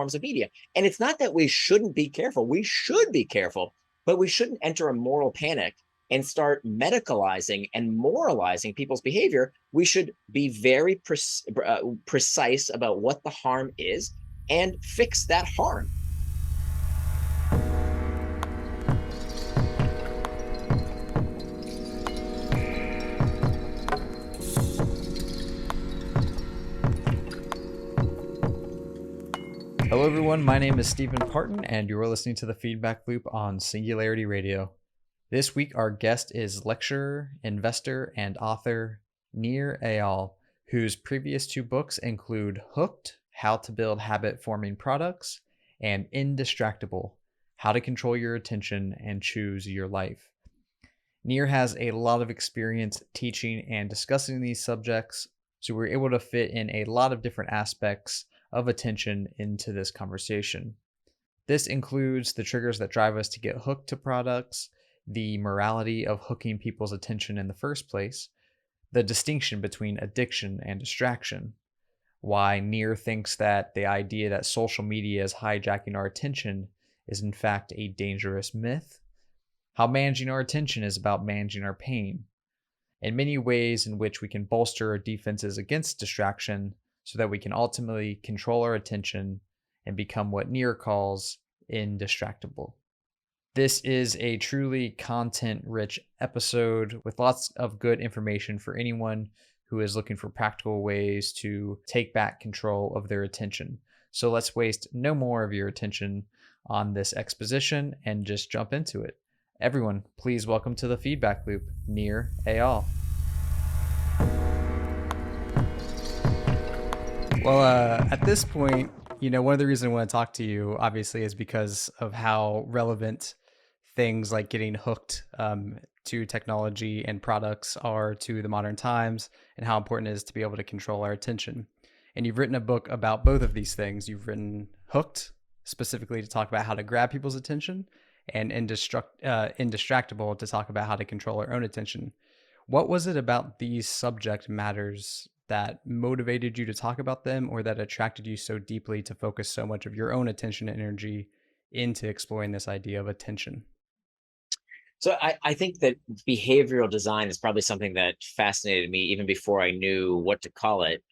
forms of media. And it's not that we shouldn't be careful. We should be careful, but we shouldn't enter a moral panic and start medicalizing and moralizing people's behavior. We should be very precise about what the harm is and fix that harm. Hello everyone, my name is Stephen Parton and you're listening to the Feedback Loop on Singularity Radio. This week our guest is lecturer, investor, and author Nir Eyal, whose previous two books include Hooked, How to Build Habit-Forming Products, and Indistractable, How to Control Your Attention and Choose Your Life. Nir has a lot of experience teaching and discussing these subjects, so we're able to fit in a lot of different aspects of attention into this conversation. This includes the triggers that drive us to get hooked to products, the morality of hooking people's attention in the first place, the distinction between addiction and distraction, why Nir thinks that the idea that social media is hijacking our attention is in fact a dangerous myth, how managing our attention is about managing our pain, and many ways in which we can bolster our defenses against distraction so that we can ultimately control our attention and become what Nir calls indistractable. This is a truly content-rich episode with lots of good information for anyone who is looking for practical ways to take back control of their attention. So let's waste no more of your attention on this exposition and just jump into it. Everyone, please welcome to the Feedback Loop, Nir Eyal. Well, at this point, one of the reasons I want to talk to you, obviously, is because of how relevant things like getting hooked to technology and products are to the modern times, and how important it is to be able to control our attention. And you've written a book about both of these things. You've written Hooked, specifically to talk about how to grab people's attention, and Indistractable to talk about how to control our own attention. What was it about these subject matters that motivated you to talk about them, or that attracted you so deeply to focus so much of your own attention and energy into exploring this idea of attention? So I think that behavioral design is probably something that fascinated me even before I knew what to call it,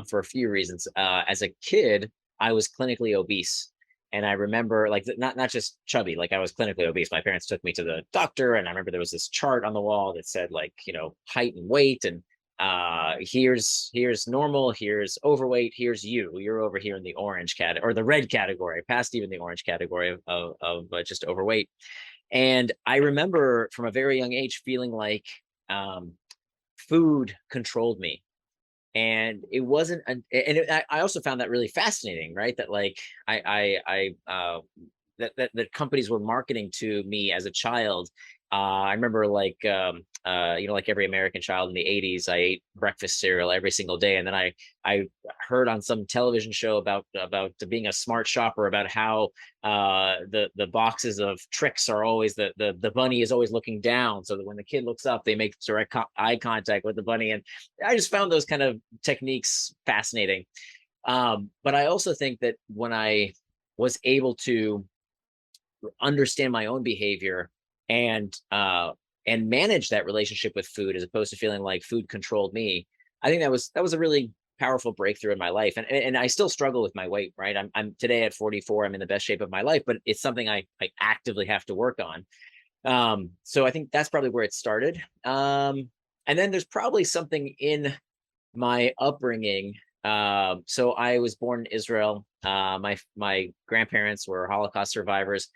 for a few reasons. As a kid, I was clinically obese. And I remember, like, not just chubby, like I was clinically obese. My parents took me to the doctor, and I remember there was this chart on the wall that said, like, height and weight, and here's normal, here's overweight, here's you're over here in the orange category, or the red category, past even the orange category of just overweight. And I remember from a very young age feeling like food controlled me. And it wasn't, I also found that really fascinating, right? That, like, that companies were marketing to me as a child. I remember, like, like every American child in the 80s, I ate breakfast cereal every single day. And then I heard on some television show about being a smart shopper, about how the boxes of tricks are always, the bunny is always looking down, so that when the kid looks up, they make direct eye contact with the bunny. And I just found those kind of techniques fascinating. But I also think that when I was able to understand my own behavior and manage that relationship with food, as opposed to feeling like food controlled me, I think that was a really powerful breakthrough in my life. And I still struggle with my weight, right? I'm today at 44, I'm in the best shape of my life, but it's something I actively have to work on. So I think that's probably where it started. And then there's probably something in my upbringing. So I was born in Israel. My grandparents were Holocaust survivors.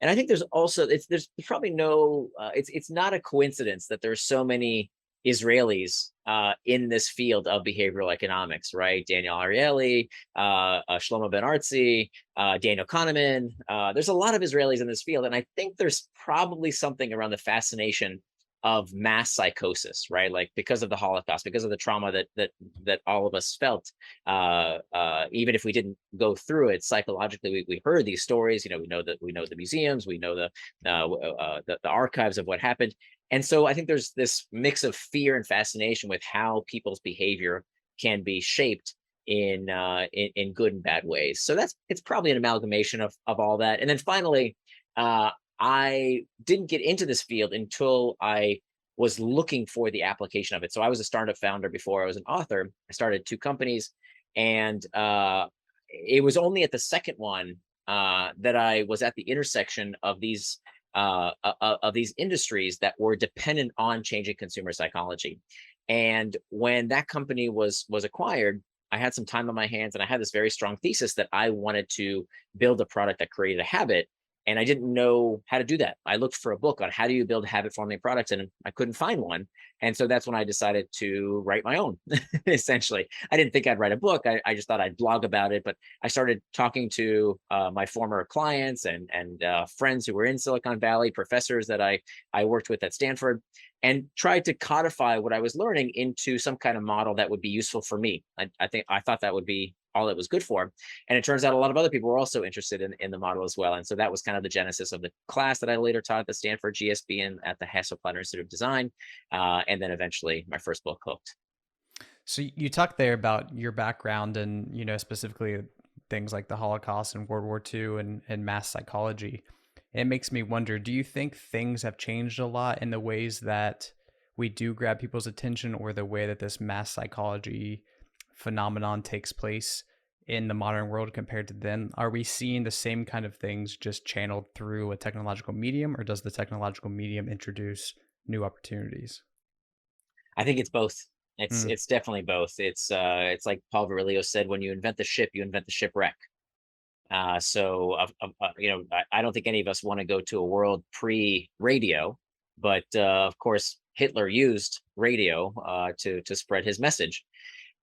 And I think there's also, there's probably no, it's not a coincidence that there's so many Israelis in this field of behavioral economics, right? Daniel Ariely, Shlomo Ben Artzi, Daniel Kahneman. There's a lot of Israelis in this field. And I think there's probably something around the fascination of mass psychosis, right? Like, because of the Holocaust, because of the trauma that all of us felt, even if we didn't go through it psychologically, we heard these stories. We know the museums, we know the archives of what happened. And so I think there's this mix of fear and fascination with how people's behavior can be shaped in good and bad ways. So it's probably an amalgamation of all that. And then finally, I didn't get into this field until I was looking for the application of it. So I was a startup founder before I was an author. I started two companies, and it was only at the second one that I was at the intersection of these industries that were dependent on changing consumer psychology. And when that company was acquired, I had some time on my hands, and I had this very strong thesis that I wanted to build a product that created a habit. And I didn't know how to do that. I looked for a book on how do you build habit forming products, and I couldn't find one. And so that's when I decided to write my own. Essentially, I didn't think I'd write a book. I just thought I'd blog about it. But I started talking to my former clients and friends who were in Silicon Valley, professors that I worked with at Stanford, and tried to codify what I was learning into some kind of model that would be useful for me. I thought that would be all it was good for. And it turns out a lot of other people were also interested in the model as well. And so that was kind of the genesis of the class that I later taught at the Stanford GSB and at the Hasselblad Institute of Design. And then eventually my first book, Hooked. So you talked there about your background and, specifically things like the Holocaust and World War II and mass psychology. It makes me wonder, do you think things have changed a lot in the ways that we do grab people's attention, or the way that this mass psychology phenomenon takes place in the modern world compared to then? Are we seeing the same kind of things just channeled through a technological medium, or does the technological medium introduce new opportunities? I think it's both. Mm, It's definitely both. It's like Paul Virilio said, when you invent the ship, you invent the shipwreck. I don't think any of us want to go to a world pre-radio, but of course Hitler used radio to spread his message.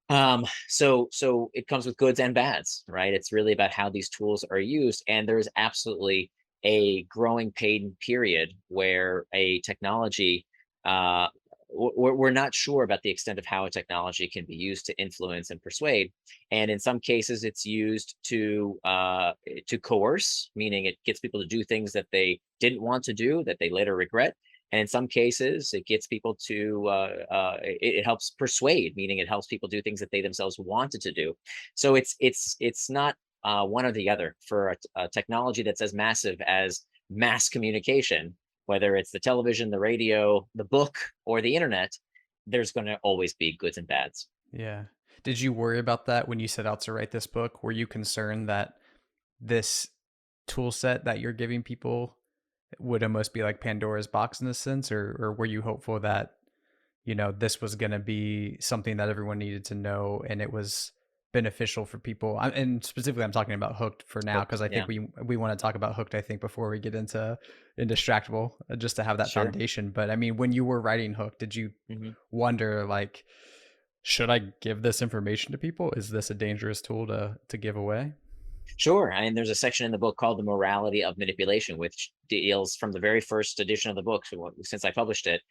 So it comes with goods and bads, right? It's really about how these tools are used, and there is absolutely a growing pain period where a technology we're not sure about the extent of how a technology can be used to influence and persuade. And in some cases it's used to coerce, meaning it gets people to do things that they didn't want to do that they later regret. And in some cases it gets people to it helps persuade, meaning it helps people do things that they themselves wanted to do. So it's not one or the other. For a technology that's as massive as mass communication, whether it's the television, the radio, the book, or the internet, there's going to always be goods and bads. yeah. Did you worry about that when you set out to write this book? Were you concerned that this tool set that you're giving people would almost be like Pandora's box in a sense, or were you hopeful that, this was going to be something that everyone needed to know and it was beneficial for people? And specifically, I'm talking about Hooked for now, Hooked, because I think yeah, we want to talk about Hooked, I think, before we get into Indistractable, just to have that sure. foundation. But I mean, when you were writing Hooked, did you Mhm. wonder, like, should I give this information to people? Is this a dangerous tool to give away? Sure. And there's a section in the book called The Morality of Manipulation, which deals from the very first edition of the book, since I published it,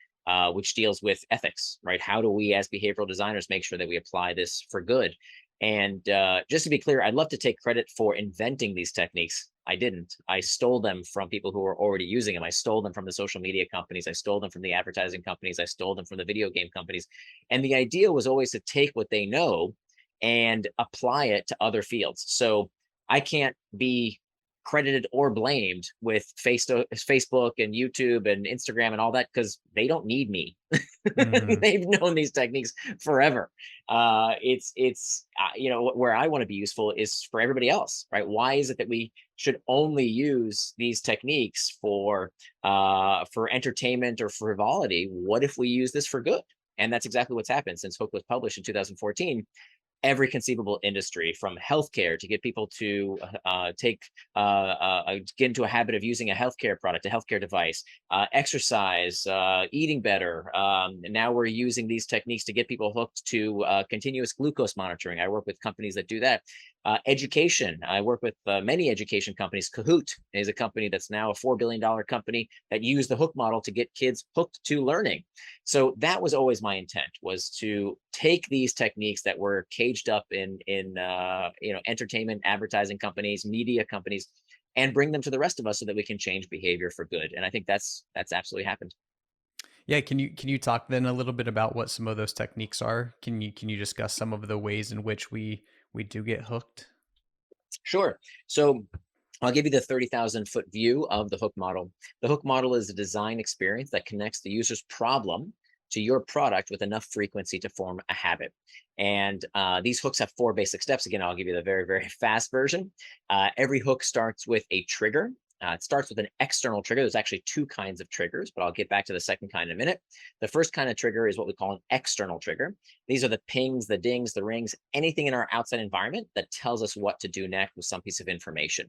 which deals with ethics, right? How do we as behavioral designers make sure that we apply this for good? And just to be clear, I'd love to take credit for inventing these techniques. I didn't. I stole them from people who were already using them. I stole them from the social media companies. I stole them from the advertising companies. I stole them from the video game companies. And the idea was always to take what they know and apply it to other fields. So I can't be credited or blamed with Facebook and YouTube and Instagram and all that, because they don't need me. Hmm. They've known these techniques forever. Where I want to be useful is for everybody else, right? Why is it that we should only use these techniques for entertainment or frivolity? What if we use this for good? And that's exactly what's happened since Hook was published in 2014. Every conceivable industry, from healthcare to get people to get into a habit of using a healthcare product, a healthcare device, exercise, eating better. And now we're using these techniques to get people hooked to continuous glucose monitoring. I work with companies that do that. Education. I work with many education companies. Kahoot is a company that's now a $4 billion company that used the hook model to get kids hooked to learning. So that was always my intent, was to take these techniques that were caged up in entertainment, advertising companies, media companies, and bring them to the rest of us so that we can change behavior for good. And I think that's absolutely happened. Yeah, can you talk then a little bit about what some of those techniques are? Can you discuss some of the ways in which we we do get hooked? Sure. So I'll give you the 30,000-foot view of the hook model. The hook model is a design experience that connects the user's problem to your product with enough frequency to form a habit. And these hooks have four basic steps. Again, I'll give you the very, very fast version. Every hook starts with a trigger. It starts with an external trigger. There's actually two kinds of triggers, but I'll get back to the second kind in a minute. The first kind of trigger is what we call an external trigger. These are the pings, the dings, the rings, anything in our outside environment that tells us what to do next with some piece of information.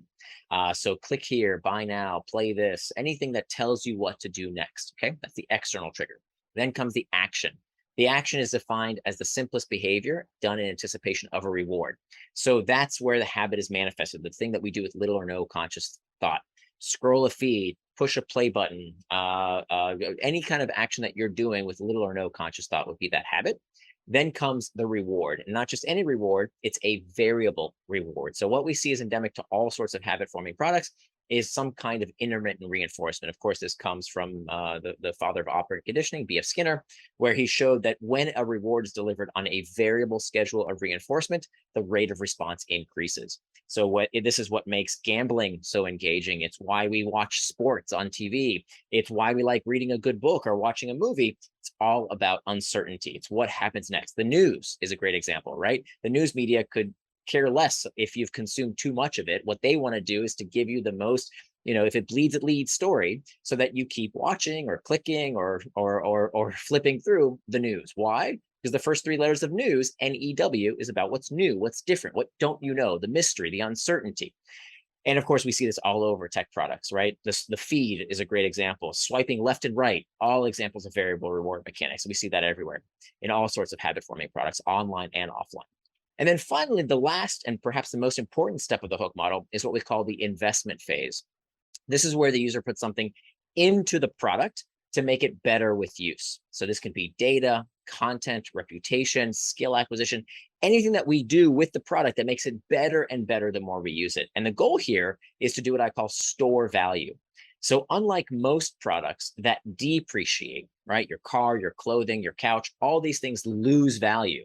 So click here, buy now, play this, anything that tells you what to do next. Okay, that's the external trigger. Then comes the action. The action is defined as the simplest behavior done in anticipation of a reward. So that's where the habit is manifested, the thing that we do with little or no conscious thought. Scroll a feed, push a play button, any kind of action that you're doing with little or no conscious thought would be that habit. Then comes the reward, and not just any reward, it's a variable reward. So what we see is endemic to all sorts of habit forming products is some kind of intermittent reinforcement. Of course, this comes from the father of operant conditioning, B.F. Skinner, where he showed that when a reward is delivered on a variable schedule of reinforcement, the rate of response increases. So this is what makes gambling so engaging. It's why we watch sports on TV. It's why we like reading a good book or watching a movie. It's all about uncertainty. It's what happens next. The news is a great example, right? The news media could care less if you've consumed too much of it. What they want to do is to give you the most, if it bleeds, it leads story, so that you keep watching or clicking or flipping through the news. Why? Because the first three letters of news, NEW, is about what's new, what's different, what don't you know, the mystery, the uncertainty. And of course, we see this all over tech products, right? The feed is a great example. Swiping left and right, all examples of variable reward mechanics. We see that everywhere in all sorts of habit forming products, online and offline. And then finally, the last and perhaps the most important step of the hook model is what we call the investment phase. This is where the user puts something into the product to make it better with use. So this can be data, content, reputation, skill acquisition, anything that we do with the product that makes it better and better the more we use it. And the goal here is to do what I call store value. So unlike most products that depreciate, right? Your car, your clothing, your couch, all these things lose value.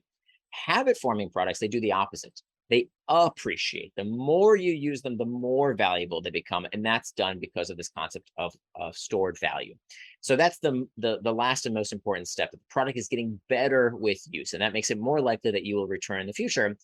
Habit forming products, they do the opposite. They appreciate. The more you use them, the more valuable they become. And that's done because of this concept of stored value. So that's the last and most important step. The product is getting better with use. And that makes it more likely that you will return in the future,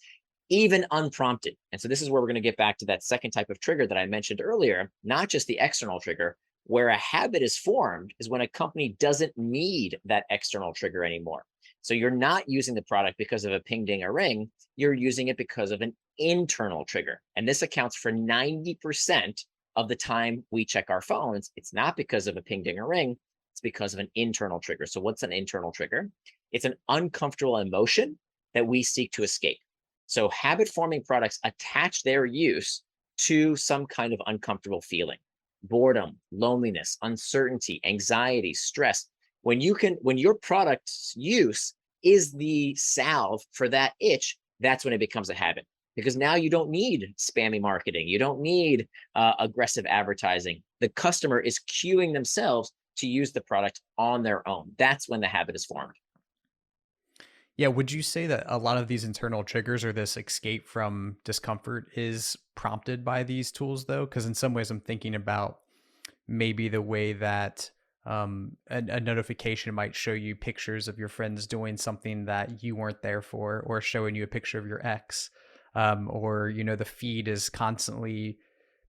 even unprompted. And so this is where we're going to get back to that second type of trigger that I mentioned earlier, not just the external trigger. Where a habit is formed is when a company doesn't need that external trigger anymore. So you're not using the product because of a ping, ding, or ring. You're using it because of an internal trigger. And this accounts for 90% of the time we check our phones. It's not because of a ping, ding, or ring. It's because of an internal trigger. So what's an internal trigger? It's an uncomfortable emotion that we seek to escape. So habit forming products attach their use to some kind of uncomfortable feeling. Boredom, loneliness, uncertainty, anxiety, stress. When your product's use is the salve for that itch, that's when it becomes a habit. Because now you don't need spammy marketing. You don't need aggressive advertising. The customer is cueing themselves to use the product on their own. That's when the habit is formed. Yeah, would you say that a lot of these internal triggers or this escape from discomfort is prompted by these tools though? Because in some ways I'm thinking about maybe the way that a notification might show you pictures of your friends doing something that you weren't there for, or showing you a picture of your ex, or the feed is constantly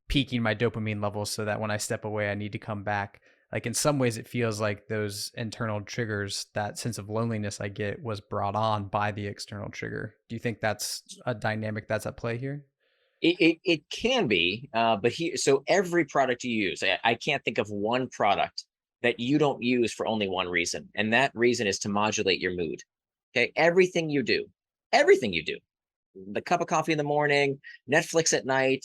peaking my dopamine levels so that when I step away, I need to come back. Like in some ways, it feels like those internal triggers, that sense of loneliness I get, was brought on by the external trigger. Do you think that's a dynamic that's at play here? It can be, but so every product you use, I can't think of one product that you don't use for only one reason, and that reason is to modulate your mood. Okay, everything you do, the cup of coffee in the morning, Netflix at night,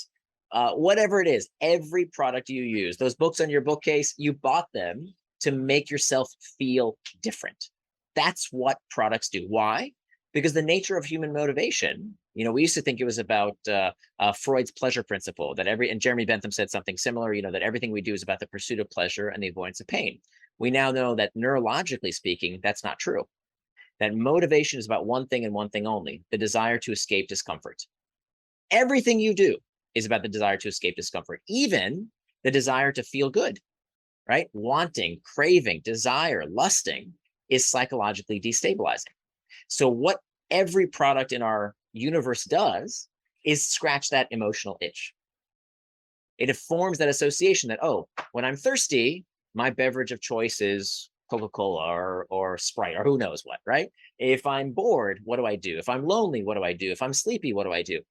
whatever it is, every product you use, those books on your bookcase, you bought them to make yourself feel different. That's what products do. Why? Because the nature of human motivation, we used to think it was about Freud's pleasure principle, and Jeremy Bentham said something similar, that everything we do is about the pursuit of pleasure and the avoidance of pain. We now know that neurologically speaking, that's not true. that motivation is about one thing and one thing only, the desire to escape discomfort. Everything you do is about the desire to escape discomfort, even the desire to feel good, right? Wanting, craving, desire, lusting is psychologically destabilizing. So, what every product in our universe does is scratch that emotional itch. It forms that association that, oh, when I'm thirsty, my beverage of choice is Coca-Cola or Sprite or who knows what, right? If I'm bored, what do I do? If I'm lonely, what do I do? If I'm sleepy, what do I do?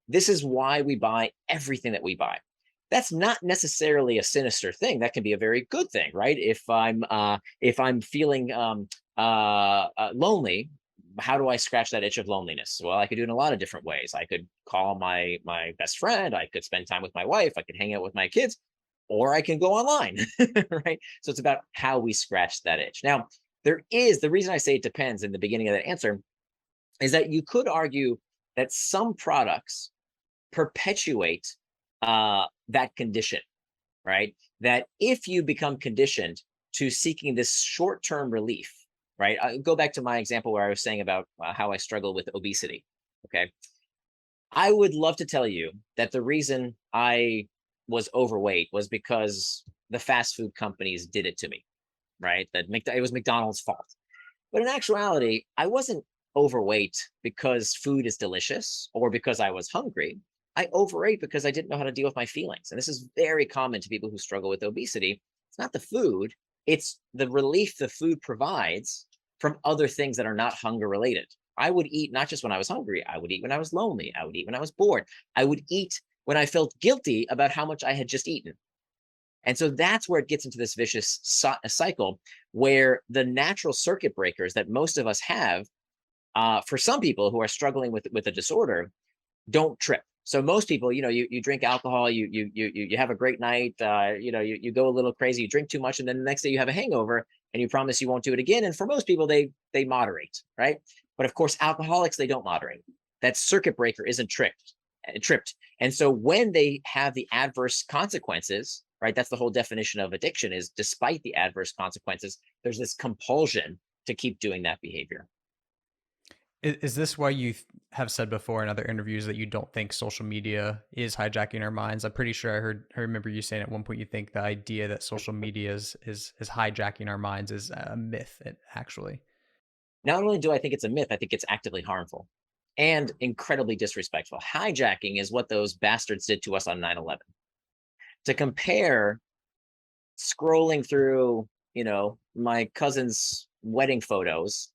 This is why we buy everything that we buy. That's not necessarily a sinister thing. That can be a very good thing, right? If I'm feeling lonely, how do I scratch that itch of loneliness? Well, I could do it in a lot of different ways. I could call my best friend. I could spend time with my wife. I could hang out with my kids, or I can go online, right? So it's about how we scratch that itch. Now, there is the reason I say it depends in the beginning of that answer is that you could argue that some products perpetuate that condition, right? That if you become conditioned to seeking this short term relief, right? I go back to my example where I was saying about how I struggle with obesity. Okay. I would love to tell you that the reason I was overweight was because the fast food companies did it to me, right? That it was McDonald's fault. But in actuality, I wasn't overweight because food is delicious or because I was hungry. I overate because I didn't know how to deal with my feelings. And this is very common to people who struggle with obesity. It's not the food, it's the relief the food provides from other things that are not hunger related. I would eat not just when I was hungry, I would eat when I was lonely, I would eat when I was bored, I would eat when I felt guilty about how much I had just eaten. And so that's where it gets into this vicious cycle where the natural circuit breakers that most of us have, for some people who are struggling with a disorder, don't trip. So most people, you drink alcohol, you have a great night, you go a little crazy, you drink too much, and then the next day you have a hangover, and you promise you won't do it again. And for most people, they moderate, right? But of course, alcoholics, they don't moderate. That circuit breaker isn't tripped. And so when they have the adverse consequences, right? That's the whole definition of addiction: is despite the adverse consequences, there's this compulsion to keep doing that behavior. Is this why you have said before in other interviews that you don't think social media is hijacking our minds? I'm pretty sure I remember you saying at one point you think the idea that social media is hijacking our minds is a myth, actually. Not only do I think it's a myth, I think it's actively harmful and incredibly disrespectful. Hijacking is what those bastards did to us on 9/11. To compare scrolling through, my cousin's wedding photos,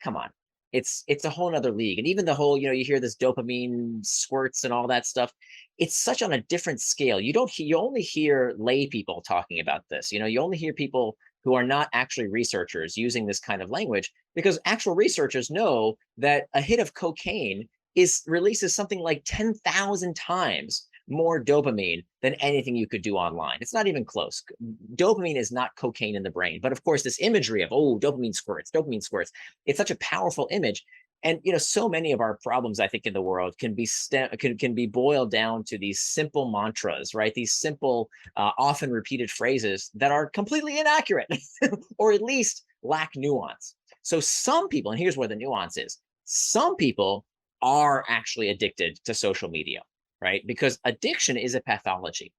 come on. It's a whole nother league. And even the whole, you hear this dopamine squirts and all that stuff. It's such on a different scale. You only hear lay people talking about this. You only hear people who are not actually researchers using this kind of language, because actual researchers know that a hit of cocaine is releases something like 10,000 times more dopamine than anything you could do online. It's not even close. Dopamine is not cocaine in the brain. But of course, this imagery of, oh, dopamine squirts, it's such a powerful image. And so many of our problems, I think, in the world can be boiled down to these simple mantras, right? These simple, often repeated phrases that are completely inaccurate, or at least lack nuance. So some people, and here's where the nuance is: some people are actually addicted to social media, right? Because addiction is a pathology.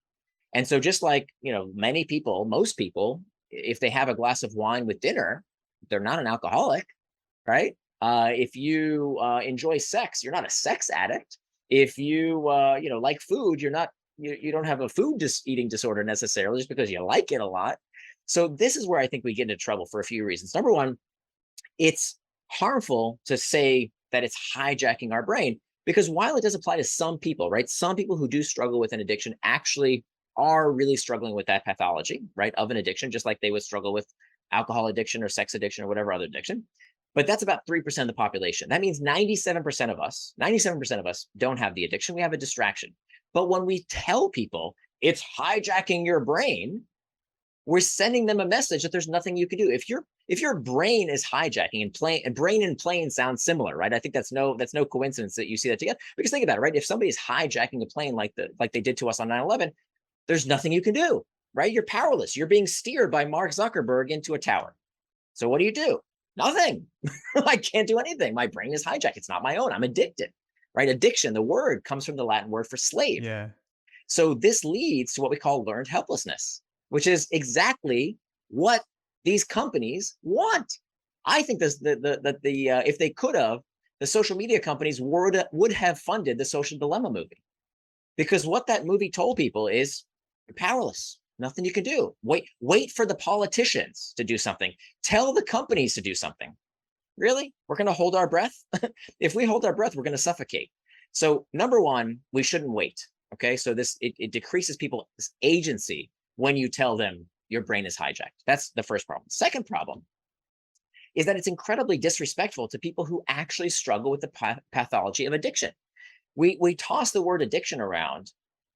And so just like, many people, most people, if they have a glass of wine with dinner, they're not an alcoholic, right? If you enjoy sex, you're not a sex addict. If you like food, you don't have a eating disorder necessarily just because you like it a lot. So this is where I think we get into trouble for a few reasons. Number one, it's harmful to say that it's hijacking our brain, because while it does apply to some people, right? Some people who do struggle with an addiction actually are really struggling with that pathology, right? Of an addiction, just like they would struggle with alcohol addiction or sex addiction or whatever other addiction. But that's about 3% of the population. That means 97% of us don't have the addiction. We have a distraction. But when we tell people it's hijacking your brain, we're sending them a message that there's nothing you can do. If your brain is hijacking, and brain and plane sound similar, right? I think that's no coincidence that you see that together. Because think about it, right? If somebody's hijacking a plane like they did to us on 9/11, there's nothing you can do, right? You're powerless. You're being steered by Mark Zuckerberg into a tower. So what do? Nothing. I can't do anything. My brain is hijacked. It's not my own. I'm addicted, right? Addiction, the word comes from the Latin word for slave. Yeah. So this leads to what we call learned helplessness, which is exactly what these companies want. I think this, the if they could have, the social media companies would have funded the Social Dilemma movie, because what that movie told people is you're powerless. Nothing you can do. Wait for the politicians to do something. Tell the companies to do something. Really? We're going to hold our breath? If we hold our breath, we're going to suffocate. So number one, we shouldn't wait. Okay. So it decreases people's agency when you tell them your brain is hijacked. That's the first problem. Second problem is that it's incredibly disrespectful to people who actually struggle with the pathology of addiction. We toss the word addiction around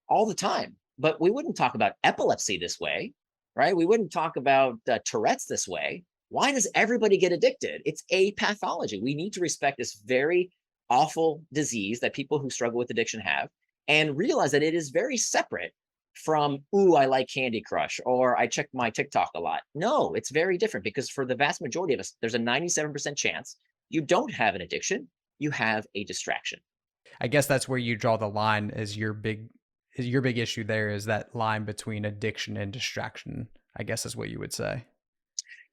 all the time, but we wouldn't talk about epilepsy this way, right? We wouldn't talk about Tourette's this way. Why does everybody get addicted? It's a pathology. We need to respect this very awful disease that people who struggle with addiction have, and realize that it is very separate from, ooh, I like Candy Crush, or I check my TikTok a lot. No, it's very different, because for the vast majority of us, there's a 97% chance you don't have an addiction, you have a distraction. I guess that's where you draw the line. Is your big issue there is that line between addiction and distraction, I guess is what you would say.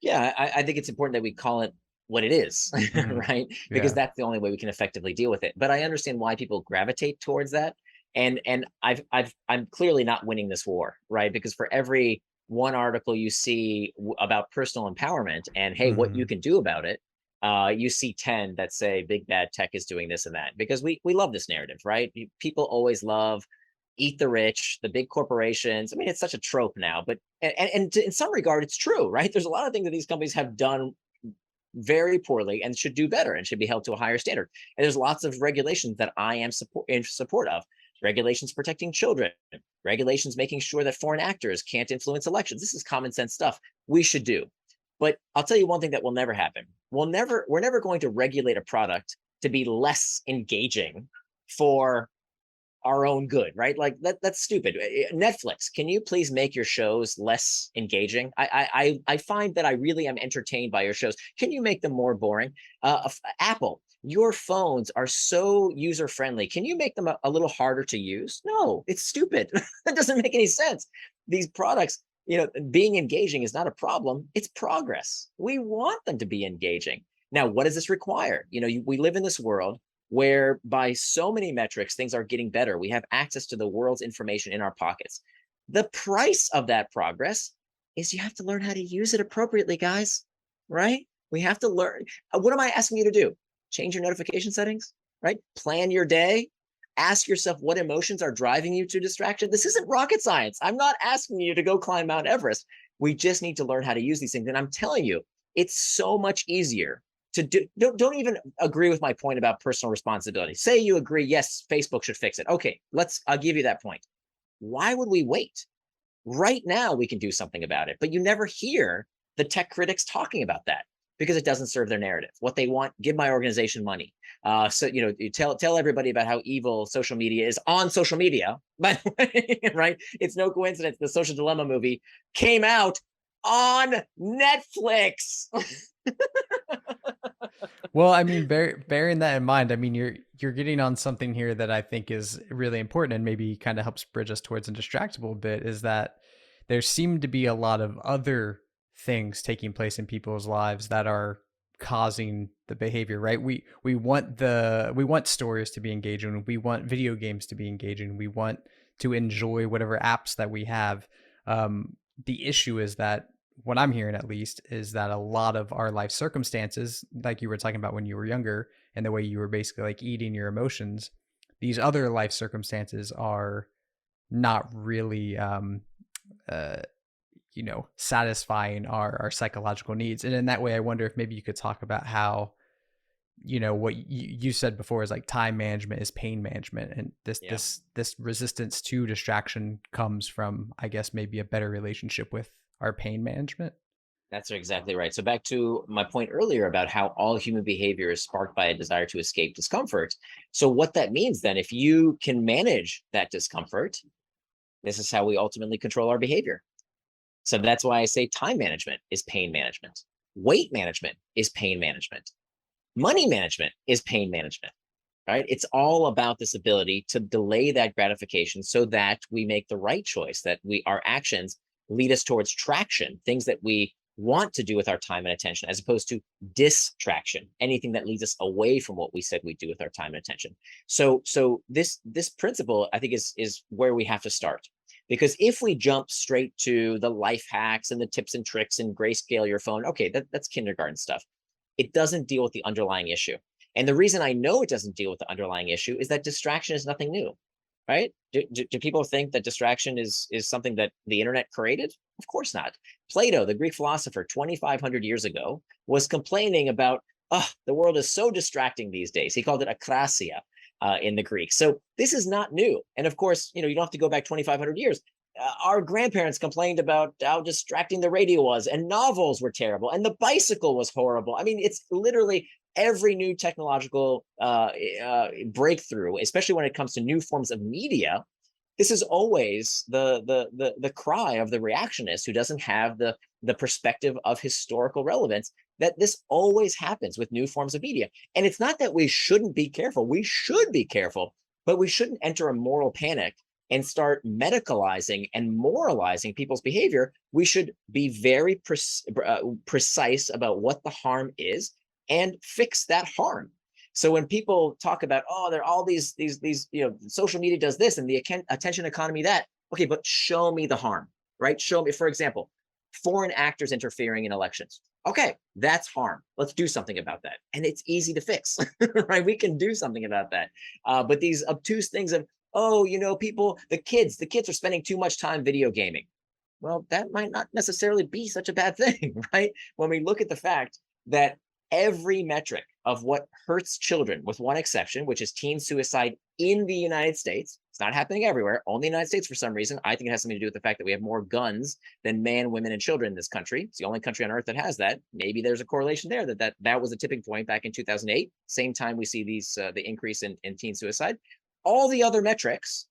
Yeah, I think it's important that we call it what it is, Hmm. right? Because Yeah. that's the only way we can effectively deal with it. But I understand why people gravitate towards that, and I'm clearly not winning this war, right? Because for every one article you see about personal empowerment and hey, what you Hmm. can do about it, you see 10 that say big bad tech is doing this and that. Because we love this narrative, right? People always love eat the rich, the big corporations. I mean, it's such a trope now, but in some regard, it's true, right? There's a lot of things that these companies have done very poorly and should do better and should be held to a higher standard. And there's lots of regulations that I am in support of. Regulations protecting children, regulations making sure that foreign actors can't influence elections. This is common sense stuff we should do. But I'll tell you one thing that will never happen. We're never going to regulate a product to be less engaging for our own good, right? Like that's stupid. Netflix, can you please make your shows less engaging? I find that I really am entertained by your shows. Can you make them more boring? Apple, your phones are so user friendly. Can you make them a little harder to use? No, it's stupid. That doesn't make any sense. These products, being engaging is not a problem. It's progress. We want them to be engaging. Now, what does this require? We live in this world where by so many metrics, things are getting better. We have access to the world's information in our pockets. The price of that progress is you have to learn how to use it appropriately, guys, right? We have to learn. What am I asking you to do? Change your notification settings, right? Plan your day. Ask yourself what emotions are driving you to distraction. This isn't rocket science. I'm not asking you to go climb Mount Everest. We just need to learn how to use these things. And I'm telling you, it's so much easier to do. Don't even agree with my point about personal responsibility. Say you agree, yes, Facebook should fix it. Okay, I'll give you that point. Why would we wait? Right now we can do something about it, but you never hear the tech critics talking about that because it doesn't serve their narrative. What they want, give my organization money. So you tell everybody about how evil social media is on social media. By the way, right? It's no coincidence the Social Dilemma movie came out on Netflix. Well, I mean, bearing that in mind, I mean, you're getting on something here that I think is really important and maybe kind of helps bridge us towards Indistractable a bit, is that there seem to be a lot of other things taking place in people's lives that are causing the behavior, right? We want stories to be engaging, we want video games to be engaging, we want to enjoy whatever apps that we have. The issue is that what I'm hearing at least is that a lot of our life circumstances, like you were talking about when you were younger and the way you were basically like eating your emotions, these other life circumstances are not really, uh, satisfying our psychological needs. And in that way, I wonder if maybe you could talk about how, what you said before is like time management is pain management. And this, Yeah. this resistance to distraction comes from, I guess, maybe a better relationship with our pain management. That's exactly right. So back to my point earlier about how all human behavior is sparked by a desire to escape discomfort. So what that means then, if you can manage that discomfort, this is how we ultimately control our behavior. So that's why I say time management is pain management. Weight management is pain management. Money management is pain management, right? It's all about this ability to delay that gratification so that we make the right choice, that our actions lead us towards traction, things that we want to do with our time and attention, as opposed to distraction, anything that leads us away from what we said we'd do with our time and attention. So this principle, I think, is where we have to start. Because if we jump straight to the life hacks and the tips and tricks and grayscale your phone, okay, that's kindergarten stuff. It doesn't deal with the underlying issue. And the reason I know it doesn't deal with the underlying issue is that distraction is nothing new, right? Do people think that distraction is something that the internet created? Of course not. Plato, the Greek philosopher, 2,500 years ago, was complaining about, oh, the world is so distracting these days. He called it akrasia in the Greek. So this is not new. And of course, you don't have to go back 2,500 years. Our grandparents complained about how distracting the radio was, and novels were terrible, and the bicycle was horrible. I mean, it's literally every new technological breakthrough, especially when it comes to new forms of media. This is always the cry of the reactionist who doesn't have the perspective of historical relevance, that this always happens with new forms of media. And it's not that we shouldn't be careful. We should be careful, but we shouldn't enter a moral panic and start medicalizing and moralizing people's behavior. We should be very precise about what the harm is and fix that harm. So when people talk about, oh, there are all these, social media does this and the attention economy that, okay, but show me the harm, right? Show me, for example, foreign actors interfering in elections. Okay, that's harm. Let's do something about that. And it's easy to fix, right? We can do something about that. But these obtuse things of, oh, the kids are spending too much time video gaming. Well, that might not necessarily be such a bad thing, right? When we look at the fact that every metric of what hurts children, with one exception, which is teen suicide in the United States, it's not happening everywhere, only the United States for some reason. I think it has something to do with the fact that we have more guns than men, women, and children in this country. It's the only country on earth that has that. Maybe there's a correlation there that was a tipping point back in 2008. Same time we see the increase in teen suicide. All the other metrics,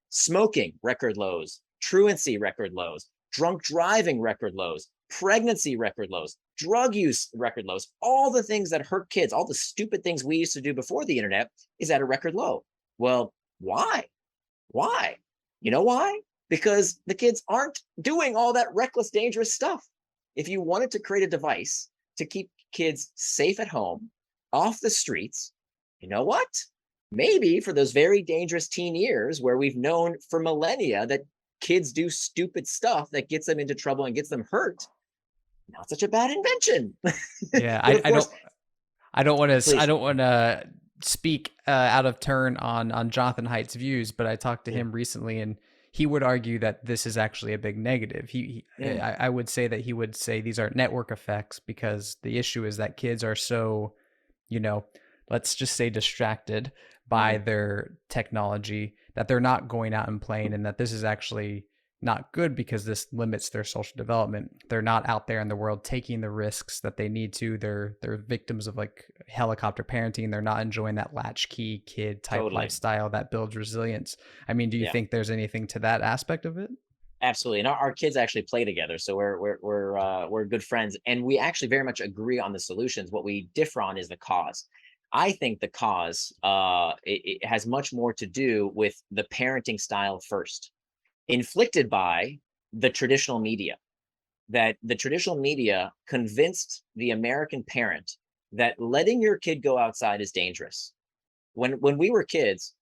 smoking, record lows, truancy, record lows, drunk driving, record lows, pregnancy, record lows, drug use, record lows, all the things that hurt kids, all the stupid things we used to do before the internet is at a record low. Well, why? Why? You know why? Because the kids aren't doing all that reckless, dangerous stuff. If you wanted to create a device to keep kids safe at home, off the streets, you know what? Maybe for those very dangerous teen years where we've known for millennia that kids do stupid stuff that gets them into trouble and gets them hurt, not such a bad invention. Yeah, But of course, I don't want to please. speak out of turn on Jonathan Haidt's views, but I talked to him recently, and he would argue that this is actually a big negative. I would say that he would say these are network effects, because the issue is that kids are so, let's just say, distracted by their technology that they're not going out and playing, and that this is actually not good because this limits their social development. They're not out there in the world taking the risks that they need to. They're victims of like helicopter parenting. They're not enjoying that latchkey kid type lifestyle that builds resilience. I mean, do you think there's anything to that aspect of it? Absolutely. And our kids actually play together. So we're good friends, and we actually very much agree on the solutions. What we differ on is the cause. I think the cause it has much more to do with the parenting style first, inflicted by the traditional media. That the traditional media convinced the American parent that letting your kid go outside is dangerous. When we were kids,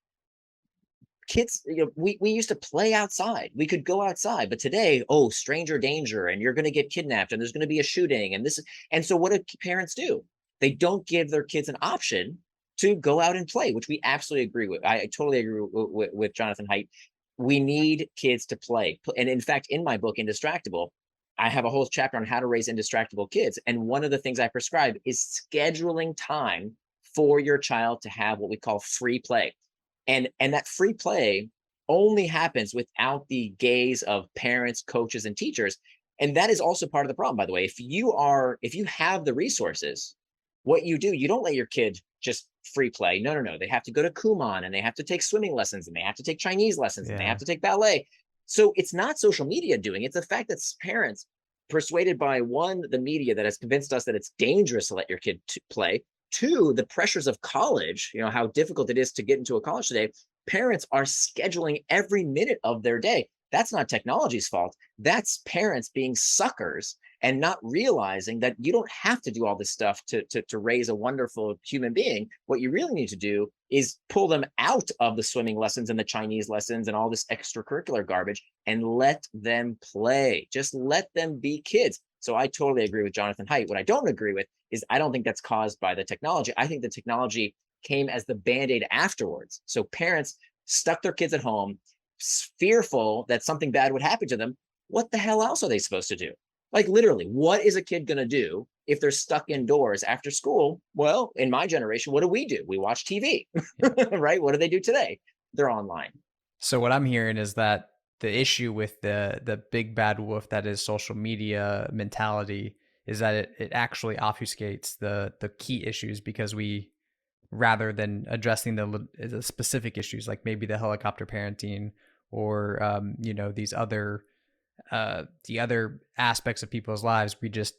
we used to play outside. We could go outside, but today, oh, stranger danger, and you're going to get kidnapped, and there's going to be a shooting, and so what do parents do? They don't give their kids an option to go out and play, which we absolutely agree with. I totally agree with Jonathan Haidt. We need kids to play. And in fact, in my book, Indistractable, I have a whole chapter on how to raise indistractable kids. And one of the things I prescribe is scheduling time for your child to have what we call free play. And that free play only happens without the gaze of parents, coaches, and teachers. And that is also part of the problem, by the way. If you have the resources, what you do, you don't let your kid just free play. No. They have to go to Kumon, and they have to take swimming lessons, and they have to take Chinese lessons, and they have to take ballet. So it's not social media doing it. It's the fact that parents persuaded by one, the media that has convinced us that it's dangerous to let your kid play. Two, the pressures of college, how difficult it is to get into a college today. Parents are scheduling every minute of their day. That's not technology's fault. That's parents being suckers and not realizing that you don't have to do all this stuff to raise a wonderful human being. What you really need to do is pull them out of the swimming lessons and the Chinese lessons and all this extracurricular garbage and let them play. Just let them be kids. So I totally agree with Jonathan Haidt. What I don't agree with is I don't think that's caused by the technology. I think the technology came as the Band-Aid afterwards. So parents stuck their kids at home, fearful that something bad would happen to them. What the hell else are they supposed to do? Like literally, what is a kid going to do if they're stuck indoors after school? Well, in my generation, what do? We watch TV, right? What do they do today? They're online. So what I'm hearing is that the issue with the big bad wolf that is social media mentality is that it actually obfuscates the key issues, because we, rather than addressing the specific issues like maybe the helicopter parenting or these other the other aspects of people's lives, we just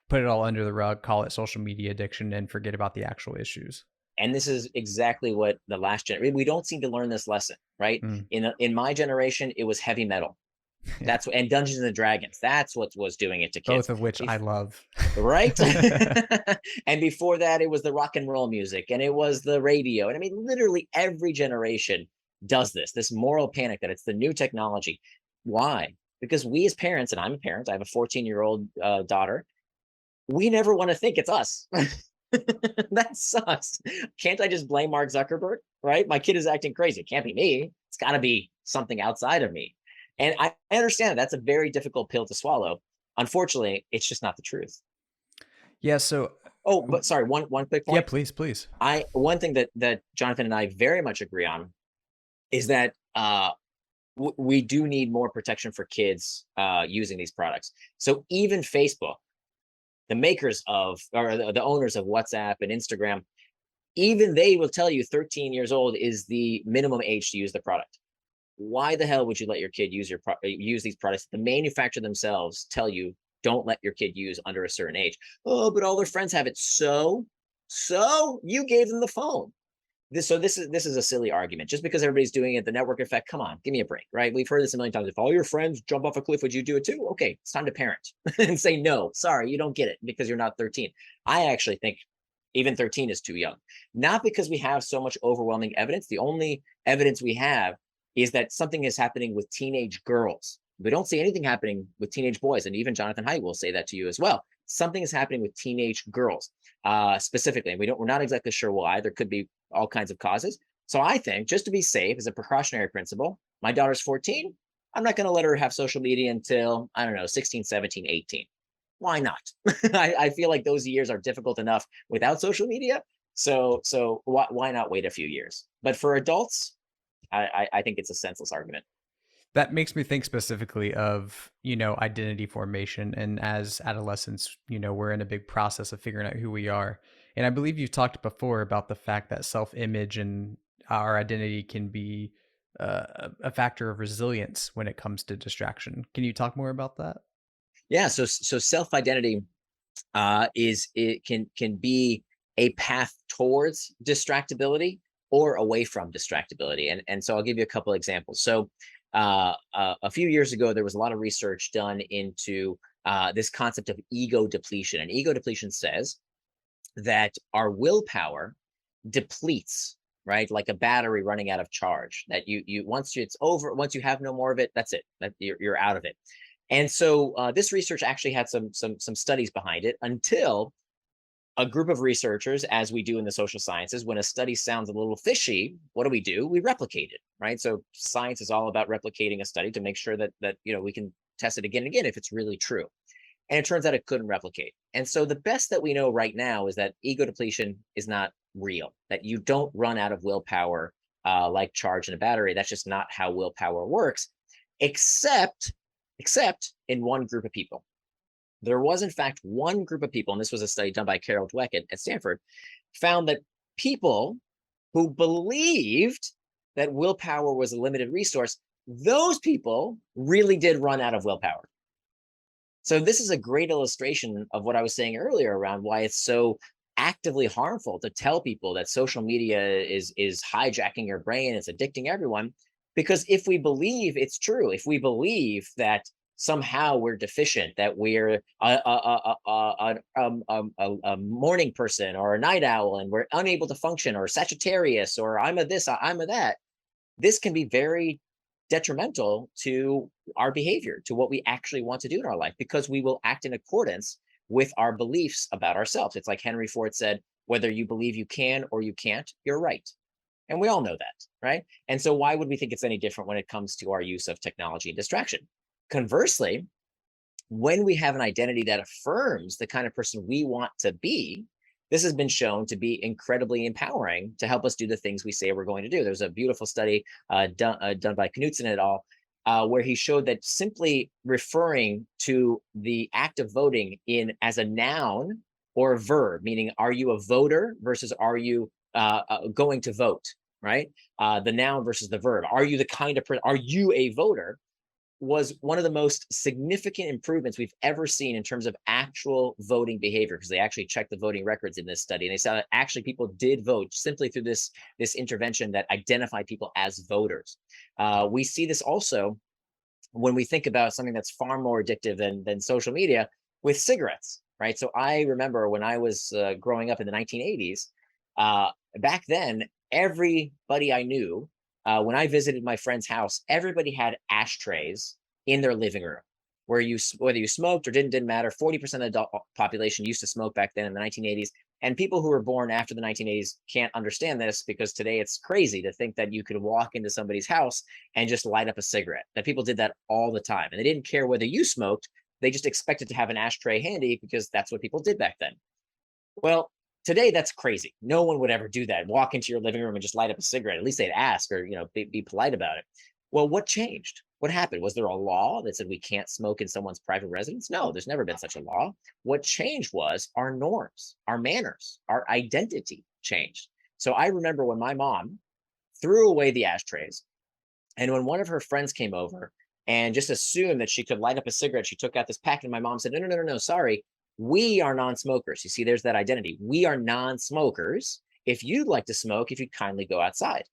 put it all under the rug, call it social media addiction, and forget about the actual issues. And this is exactly what the last generation, we don't seem to learn this lesson, right? Mm. In my generation, it was heavy metal. Yeah. And Dungeons and Dragons. That's what was doing it to kids. Both of which I love. Right? And before that, it was the rock and roll music and it was the radio. And I mean, literally every generation does this moral panic that it's the new technology. Why? Because we as parents, and I'm a parent, I have a 14-year-old daughter, we never want to think it's us. That sucks. Can't I just blame Mark Zuckerberg? Right? My kid is acting crazy. It can't be me. It's got to be something outside of me. And I understand that's a very difficult pill to swallow. Unfortunately, it's just not the truth. Yeah. So. Oh, but sorry, one quick point. Yeah, please. One thing that Jonathan and I very much agree on is that we do need more protection for kids using these products. So even Facebook, the makers of, or the owners of WhatsApp and Instagram, even they will tell you 13 years old is the minimum age to use the product. Why the hell would you let your kid use these products? The manufacturer themselves tell you don't let your kid use under a certain age. Oh, but all their friends have it. So you gave them the phone. This is a silly argument. Just because everybody's doing it, the network effect, come on, give me a break, right? We've heard this a million times. If all your friends jump off a cliff, would you do it too? Okay, it's time to parent and say, no, sorry, you don't get it because you're not 13. I actually think even 13 is too young. Not because we have so much overwhelming evidence. The only evidence we have is that something is happening with teenage girls. We don't see anything happening with teenage boys. And even Jonathan Haidt will say that to you as well. Something is happening with teenage girls specifically. And we're not exactly sure why. There could be all kinds of causes. So I think, just to be safe, as a precautionary principle, my daughter's 14. I'm not going to let her have social media until, I don't know, 16, 17, 18. Why not? I feel like those years are difficult enough without social media. So why not wait a few years? But for adults, I think it's a senseless argument. That makes me think specifically of, identity formation. And as adolescents, we're in a big process of figuring out who we are. And I believe you've talked before about the fact that self-image and our identity can be a factor of resilience when it comes to distraction. Can you talk more about that? Yeah. So self-identity can be a path towards distractibility or away from distractibility. And so I'll give you a couple examples. So a few years ago, there was a lot of research done into this concept of ego depletion. And ego depletion says that our willpower depletes, right? Like a battery running out of charge, that once it's over, once you have no more of it, that's it, that you're out of it. And so this research actually had some studies behind it, until a group of researchers, as we do in the social sciences, when a study sounds a little fishy, what do? We replicate it, right? So science is all about replicating a study to make sure that we can test it again and again if it's really true. And it turns out it couldn't replicate. And so the best that we know right now is that ego depletion is not real, that you don't run out of willpower like charge in a battery. That's just not how willpower works, except in one group of people. There was, in fact, one group of people, and this was a study done by Carol Dweck at Stanford, found that people who believed that willpower was a limited resource, those people really did run out of willpower. So this is a great illustration of what I was saying earlier around why it's so actively harmful to tell people that social media is hijacking your brain, it's addicting everyone. Because if we believe it's true, if we believe that somehow we're deficient, that we're a morning person or a night owl and we're unable to function, or Sagittarius, or I'm a this, I'm a that, this can be very detrimental to our behavior, to what we actually want to do in our life, because we will act in accordance with our beliefs about ourselves. It's like Henry Ford said, whether you believe you can or you can't, you're right. And we all know that, right? And so why would we think it's any different when it comes to our use of technology and distraction? Conversely, when we have an identity that affirms the kind of person we want to be, this has been shown to be incredibly empowering to help us do the things we say we're going to do. There's a beautiful study done by Knudsen et al., where he showed that simply referring to the act of voting in as a noun or a verb, meaning are you a voter versus are you going to vote, right? The noun versus the verb. Are you the kind of person? Are you a voter? Was one of the most significant improvements we've ever seen in terms of actual voting behavior, because they actually checked the voting records in this study and they saw that actually people did vote simply through this intervention that identified people as voters. We see this also when we think about something that's far more addictive than social media, with cigarettes, right? So I remember when I was growing up in the 1980s, back then, everybody I knew, when I visited my friend's house, everybody had ashtrays in their living room, where whether you smoked or didn't matter. 40% of the adult population used to smoke back then in the 1980s. And people who were born after the 1980s can't understand this, because today it's crazy to think that you could walk into somebody's house and just light up a cigarette. That people did that all the time, and they didn't care whether you smoked. They just expected to have an ashtray handy because that's what people did back then. Well, today that's crazy. No one would ever do that. Walk into your living room and just light up a cigarette. At least they'd ask, or be polite about it. Well, what changed? What happened? Was there a law that said we can't smoke in someone's private residence? No, there's never been such a law. What changed was our norms, our manners, our identity changed. So I remember when my mom threw away the ashtrays, and when one of her friends came over and just assumed that she could light up a cigarette, she took out this packet, and my mom said, no, no, no, no, no, sorry. We are non-smokers. You see, there's that identity. We are non-smokers. If you'd like to smoke, if you'd kindly go outside.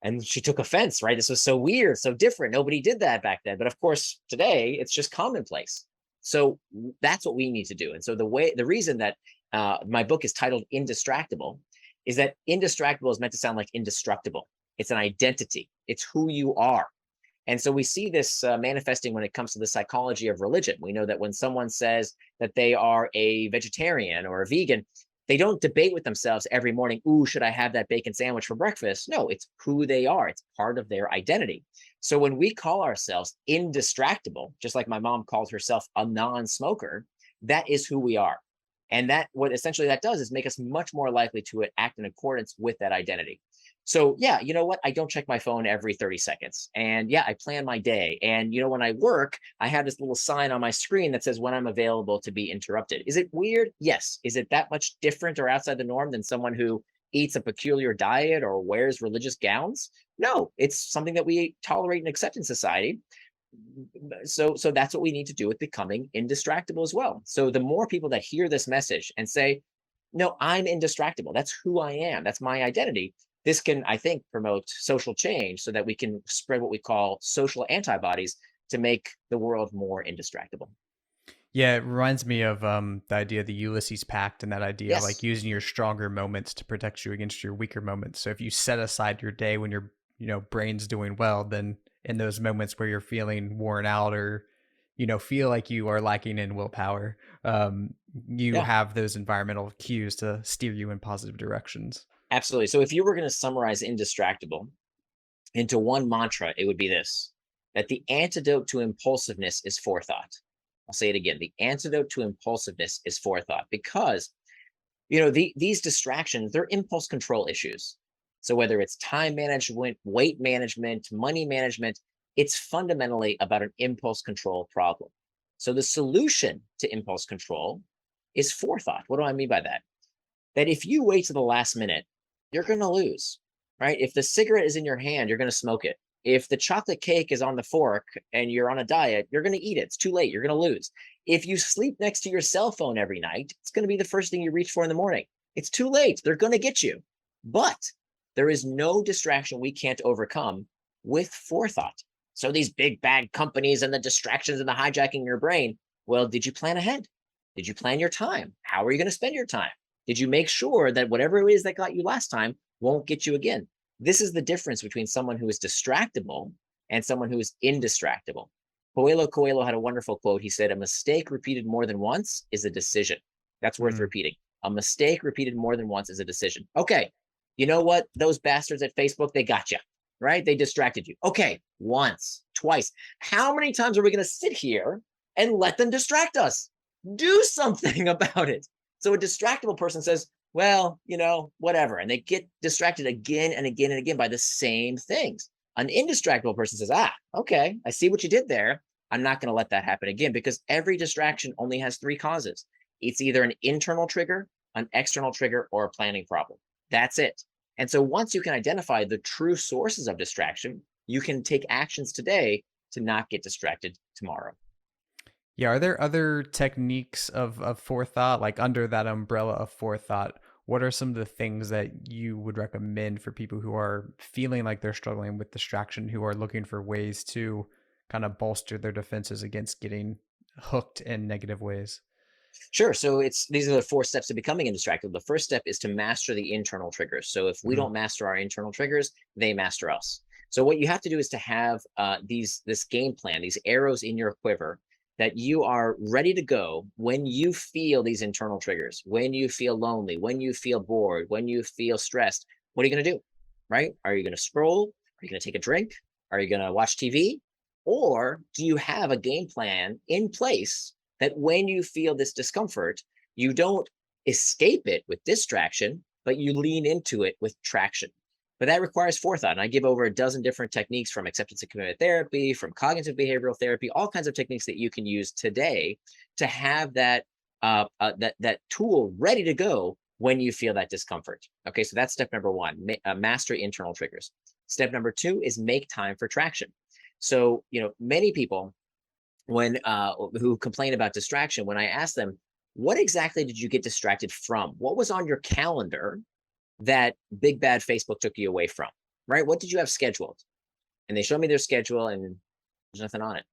And she took offense, right? This was so weird, so different. Nobody did that back then. But of course, today it's just commonplace. So that's what we need to do. And so the reason that my book is titled Indistractable is that indistractable is meant to sound like indestructible. It's an identity. It's who you are. And so we see this manifesting when it comes to the psychology of religion. We know that when someone says that they are a vegetarian or a vegan, they don't debate with themselves every morning, ooh, should I have that bacon sandwich for breakfast? No, it's who they are. It's part of their identity. So when we call ourselves indistractable, just like my mom called herself a non-smoker, that is who we are. And that what essentially that does is make us much more likely to act in accordance with that identity. So yeah, you know what? I don't check my phone every 30 seconds. And yeah, I plan my day. And when I work, I have this little sign on my screen that says when I'm available to be interrupted. Is it weird? Yes. Is it that much different or outside the norm than someone who eats a peculiar diet or wears religious gowns? No, it's something that we tolerate and accept in society. So that's what we need to do with becoming indistractable as well. So the more people that hear this message and say, no, I'm indistractable, that's who I am, that's my identity, this can, I think, promote social change so that we can spread what we call social antibodies to make the world more indistractable. Yeah, it reminds me of the idea of the Ulysses Pact, and that idea of like Yes. using your stronger moments to protect you against your weaker moments. So if you set aside your day when your brain's doing well, then in those moments where you're feeling worn out, or feel like you are lacking in willpower, you Yeah, have those environmental cues to steer you in positive directions. absolutely. So if you were going to summarize indistractable into one mantra, it would be this: that the antidote to impulsiveness is forethought. I'll say it again. The antidote to impulsiveness is forethought, because these distractions, they're impulse control issues. So whether it's time management, weight management, money management, it's fundamentally about an impulse control problem. So the solution to impulse control is forethought. What do I mean by that? That if you wait to the last minute, you're going to lose, right? If the cigarette is in your hand, you're going to smoke it. If the chocolate cake is on the fork and you're on a diet, you're going to eat it. It's too late. You're going to lose. If you sleep next to your cell phone every night, it's going to be the first thing you reach for in the morning. It's too late. They're going to get you. But there is no distraction we can't overcome with forethought. So these big bad companies and the distractions and the hijacking your brain, well, did you plan ahead? Did you plan your time? How are you going to spend your time? Did you make sure that whatever it is that got you last time won't get you again? This is the difference between someone who is distractible and someone who is indistractable. Coelho had a wonderful quote. He said, "A mistake repeated more than once is a decision." That's worth repeating. A mistake repeated more than once is a decision. Okay, you know what? Those bastards at Facebook, they got you, right? They distracted you. Okay, once, twice. How many times are we going to sit here and let them distract us? Do something about it. So a distractible person says, well, whatever. And they get distracted again and again and again by the same things. An indistractable person says, okay, I see what you did there. I'm not going to let that happen again, because every distraction only has three causes. It's either an internal trigger, an external trigger, or a planning problem. That's it. And so once you can identify the true sources of distraction, you can take actions today to not get distracted tomorrow. Yeah, are there other techniques of forethought, like under that umbrella of forethought? What are some of the things that you would recommend for people who are feeling like they're struggling with distraction, who are looking for ways to kind of bolster their defenses against getting hooked in negative ways? Sure. So these are the four steps to becoming indistractable. The first step is to master the internal triggers. So if we Mhm. don't master our internal triggers, they master us. So what you have to do is to have this game plan, these arrows in your quiver that you are ready to go when you feel these internal triggers, when you feel lonely, when you feel bored, when you feel stressed. What are you going to do? Right? Are you going to scroll? Are you going to take a drink? Are you going to watch TV? Or do you have a game plan in place that when you feel this discomfort, you don't escape it with distraction, but you lean into it with traction? But that requires forethought. And I give over a dozen different techniques, from acceptance and commitment therapy, from cognitive behavioral therapy, all kinds of techniques that you can use today to have that tool ready to go when you feel that discomfort. Okay, so that's step number one: master internal triggers. Step number two is make time for traction. So many people, when who complain about distraction, when I ask them, what exactly did you get distracted from? What was on your calendar that big bad Facebook took you away from? Right? What did you have scheduled? And they show me their schedule and there's nothing on it.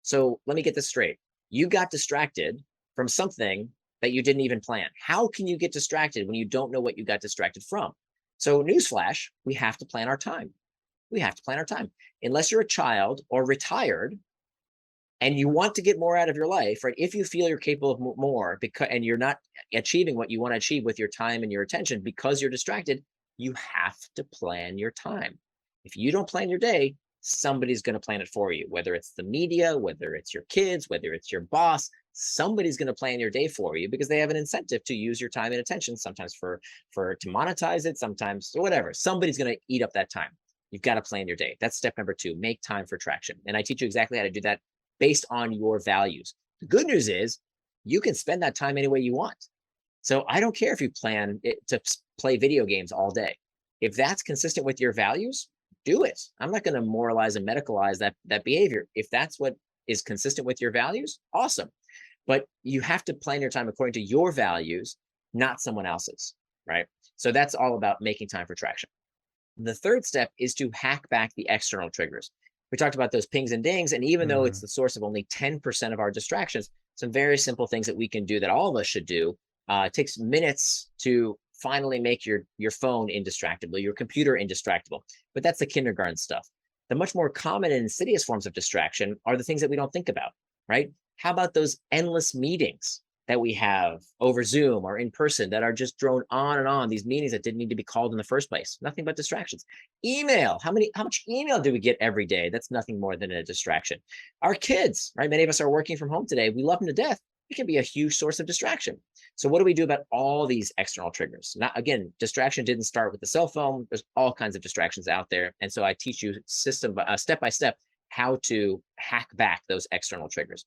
So let me get this straight. You got distracted from something that you didn't even plan. How can you get distracted when you don't know what you got distracted from? So newsflash, we have to plan our time. We have to plan our time. Unless you're a child or retired, and you want to get more out of your life, right? If you feel you're capable of more, and you're not achieving what you want to achieve with your time and your attention because you're distracted, you have to plan your time. If you don't plan your day, somebody's going to plan it for you, whether it's the media, whether it's your kids, whether it's your boss. Somebody's going to plan your day for you because they have an incentive to use your time and attention, sometimes for to monetize it, sometimes whatever. Somebody's going to eat up that time. You've got to plan your day. That's step number two: make time for traction. And I teach you exactly how to do that based on your values. The good news is you can spend that time any way you want. So I don't care if you plan to play video games all day. If that's consistent with your values, do it. I'm not going to moralize and medicalize that behavior. If that's what is consistent with your values, awesome. But you have to plan your time according to your values, not someone else's, right? So that's all about making time for traction. The third step is to hack back the external triggers. We talked about those pings and dings, and even though it's Mm. the source of only 10% of our distractions, some very simple things that we can do that all of us should do. It takes minutes to finally make your phone indistractable, your computer indistractable. But that's the kindergarten stuff. The much more common and insidious forms of distraction are the things that we don't think about, right? How about those endless meetings that we have over Zoom or in person that are just drone on and on, these meetings that didn't need to be called in the first place? Nothing but distractions. Email. How much email do we get every day? That's nothing more than a distraction. Our kids, right? Many of us are working from home today. We love them to death. It can be a huge source of distraction. So what do we do about all these external triggers? Not, again, distraction didn't start with the cell phone. There's all kinds of distractions out there. And so I teach you step by step how to hack back those external triggers.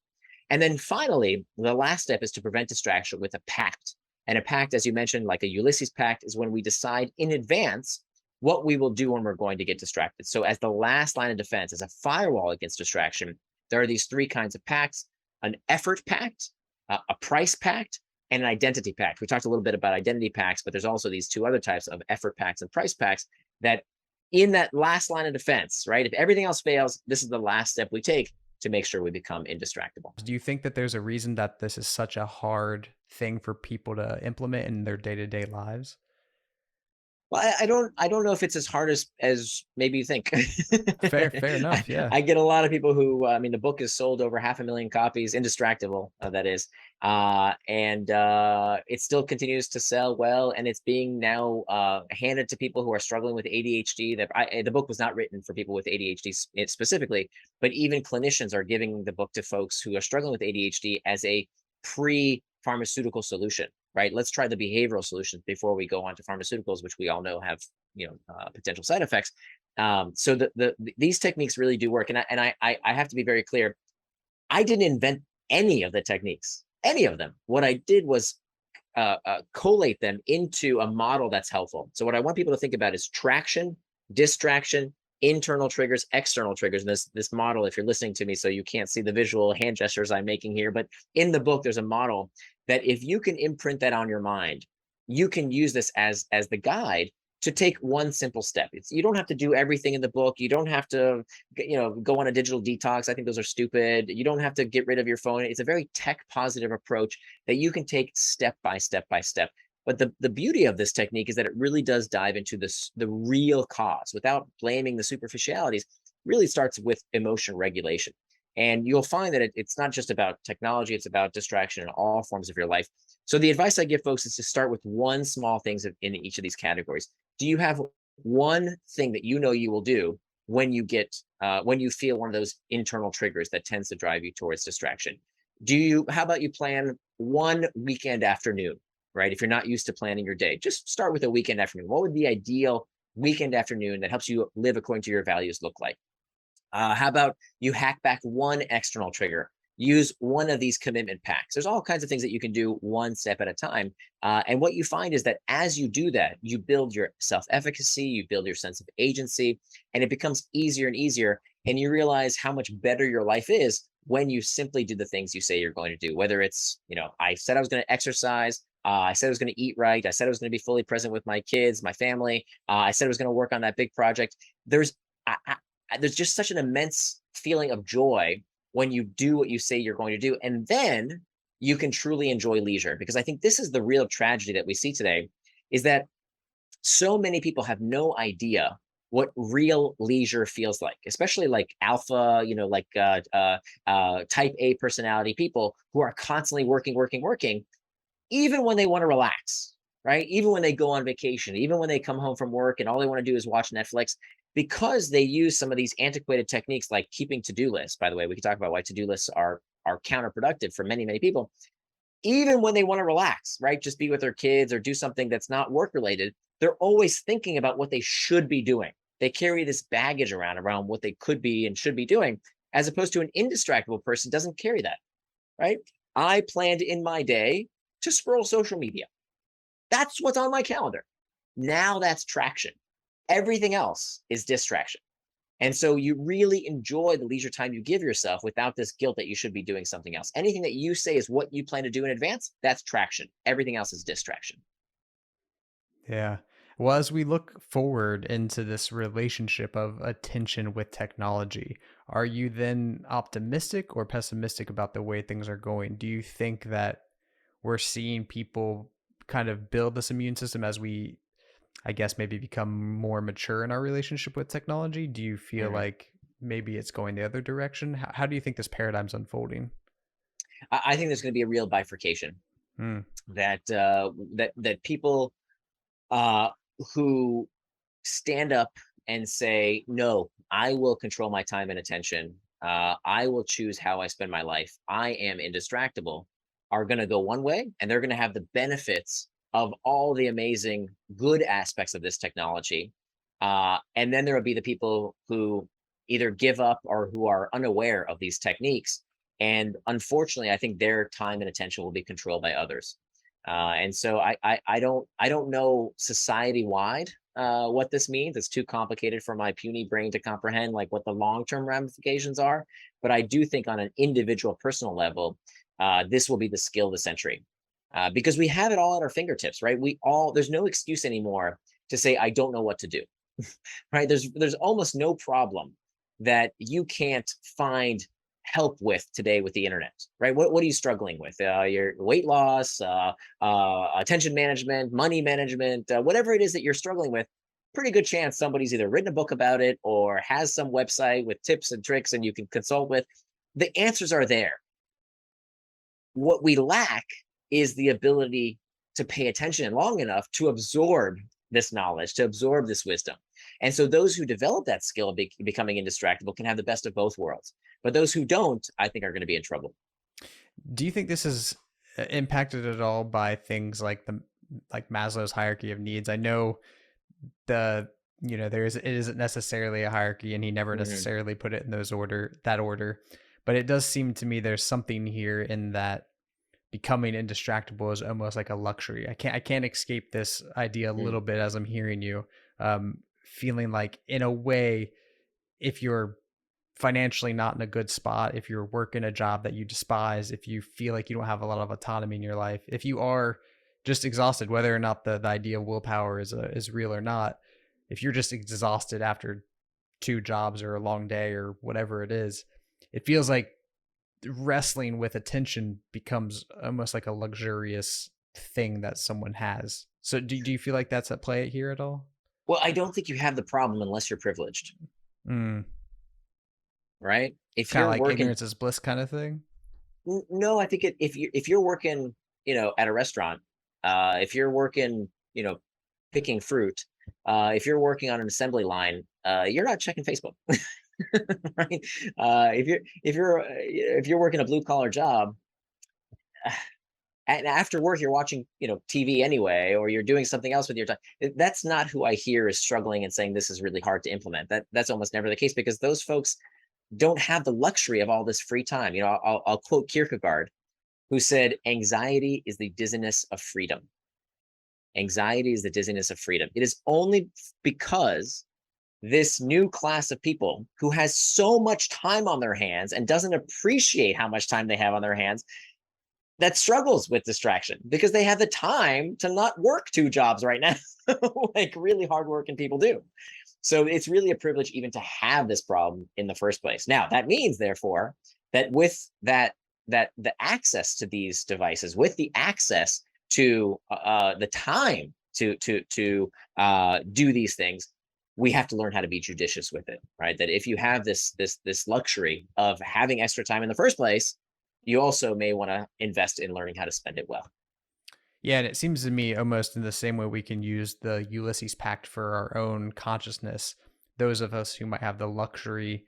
And then finally, the last step is to prevent distraction with a pact. And a pact, as you mentioned, like a Ulysses pact, is when we decide in advance what we will do when we're going to get distracted. So as the last line of defense, as a firewall against distraction, there are these three kinds of pacts: an effort pact, a price pact, and an identity pact. We talked a little bit about identity pacts, but there's also these two other types of effort pacts and price pacts that in that last line of defense, right? If everything else fails, this is the last step we take to make sure we become indistractable. Do you think that there's a reason that this is such a hard thing for people to implement in their day-to-day lives? Well, I don't know if it's as hard as maybe you think. Fair enough, yeah. I get a lot of people who, I mean, the book has sold over 500,000 copies, Indistractable, that is, and it still continues to sell well, and it's being now handed to people who are struggling with ADHD. The book was not written for people with ADHD specifically, but even clinicians are giving the book to folks who are struggling with ADHD as a pre-pharmaceutical solution. Right? Let's try the behavioral solutions before we go on to pharmaceuticals, which we all know have potential side effects. So these techniques really do work, and I have to be very clear. I didn't invent any of the techniques, any of them. What I did was collate them into a model that's helpful. So what I want people to think about is traction, distraction, internal triggers, external triggers. And this model, if you're listening to me, so you can't see the visual hand gestures I'm making here, but in the book, there's a model that if you can imprint that on your mind, you can use this as the guide to take one simple step. You don't have to do everything in the book. You don't have to, go on a digital detox. I think those are stupid. You don't have to get rid of your phone. It's a very tech positive approach that you can take step by step by step. But the beauty of this technique is that it really does dive into the real cause without blaming the superficialities. Really starts with emotion regulation. And you'll find that it's not just about technology, it's about distraction in all forms of your life. So the advice I give folks is to start with one small things in each of these categories. Do you have one thing that you know you will do when you feel one of those internal triggers that tends to drive you towards distraction? How about you plan one weekend afternoon, right? If you're not used to planning your day, just start with a weekend afternoon. What would the ideal weekend afternoon that helps you live according to your values look like? How about you hack back one external trigger? Use one of these commitment packs. There's all kinds of things that you can do one step at a time. And what you find is that as you do that, you build your self efficacy, you build your sense of agency, and it becomes easier and easier. And you realize how much better your life is when you simply do the things you say you're going to do. Whether it's, I said I was going to exercise. I said I was going to eat right. I said I was going to be fully present with my kids, my family. I said I was going to work on that big project. There's just such an immense feeling of joy when you do what you say you're going to do. And then you can truly enjoy leisure. Because I think this is the real tragedy that we see today, is that so many people have no idea what real leisure feels like, especially like alpha, type A personality people who are constantly working, even when they want to relax, right? Even when they go on vacation, even when they come home from work and all they want to do is watch Netflix, because they use some of these antiquated techniques like keeping to-do lists. By the way, we can talk about why to-do lists are counterproductive for many, many people. Even when they want to relax, right? Just be with their kids or do something that's not work related, they're always thinking about what they should be doing. They carry this baggage around what they could be and should be doing, as opposed to an indistractable person doesn't carry that, right? I planned in my day to scroll social media. That's what's on my calendar. Now that's traction. Everything else is distraction. And so you really enjoy the leisure time you give yourself without this guilt that you should be doing something else. Anything that you say is what you plan to do in advance, that's traction. Everything else is distraction. Yeah. Well, as we look forward into this relationship of attention with technology, are you then optimistic or pessimistic about the way things are going? Do you think that we're seeing people kind of build this immune system as we, I guess, maybe become more mature in our relationship with technology? Do you feel Mhm. like maybe it's going the other direction? How do you think this paradigm's unfolding? I think there's going to be a real bifurcation Hmm. that people uh, who stand up and say, no, I will control my time and attention. I will choose how I spend my life. I am indistractable, are going to go one way, and they're going to have the benefits of all the amazing good aspects of this technology. And then there will be the people who either give up or who are unaware of these techniques. And unfortunately, I think their time and attention will be controlled by others. And so I don't know society wide what this means. It's too complicated for my puny brain to comprehend, like what the long-term ramifications are. But I do think on an individual, personal level, this will be the skill of the century, because we have it all at our fingertips, right? There's no excuse anymore to say I don't know what to do, right? There's almost no problem that you can't find help with today with the internet, right? What are you struggling with? Your weight loss, attention management, money management, whatever it is that you're struggling with. Pretty good chance somebody's either written a book about it or has some website with tips and tricks and you can consult with. The answers are there. What we lack is the ability to pay attention long enough to absorb this knowledge, to absorb this wisdom. And so those who develop that skill of becoming indistractable can have the best of both worlds. But those who don't, I think, are going to be in trouble. Do you think this is impacted at all by things like Maslow's hierarchy of needs? I know it isn't necessarily a hierarchy, and he never Mhm. necessarily put it in that order, but it does seem to me there's something here in that becoming indistractable is almost like a luxury. I can't escape this idea a Mm. little bit as I'm hearing you, feeling like in a way, if you're financially not in a good spot, if you're working a job that you despise, if you feel like you don't have a lot of autonomy in your life, if you are just exhausted, whether or not the idea of willpower is real or not, if you're just exhausted after two jobs or a long day or whatever it is, it feels like wrestling with attention becomes almost like a luxurious thing that someone has. So do you feel like that's at play here at all? Well, I don't think you have the problem unless you're privileged, Mm, right? If kind of you're like working, ignorance is bliss kind of thing. no, I think if you're working, at a restaurant, if you're working, picking fruit, if you're working on an assembly line, you're not checking Facebook, right? If you're working a blue collar job, and after work you're watching, TV anyway, or you're doing something else with your time. That's not who I hear is struggling and saying this is really hard to implement. That's almost never the case because those folks don't have the luxury of all this free time. I'll quote Kierkegaard, who said, "Anxiety is the dizziness of freedom." Anxiety is the dizziness of freedom. It is only because this new class of people who has so much time on their hands and doesn't appreciate how much time they have on their hands that struggles with distraction because they have the time to not work two jobs right now, like really hardworking people do. So it's really a privilege even to have this problem in the first place. Now, that means, therefore, that with that the access to these devices, with the access to the time to do these things, we have to learn how to be judicious with it, right? That if you have this luxury of having extra time in the first place, you also may want to invest in learning how to spend it well. Yeah, and it seems to me almost in the same way we can use the Ulysses Pact for our own consciousness. Those of us who might have the luxury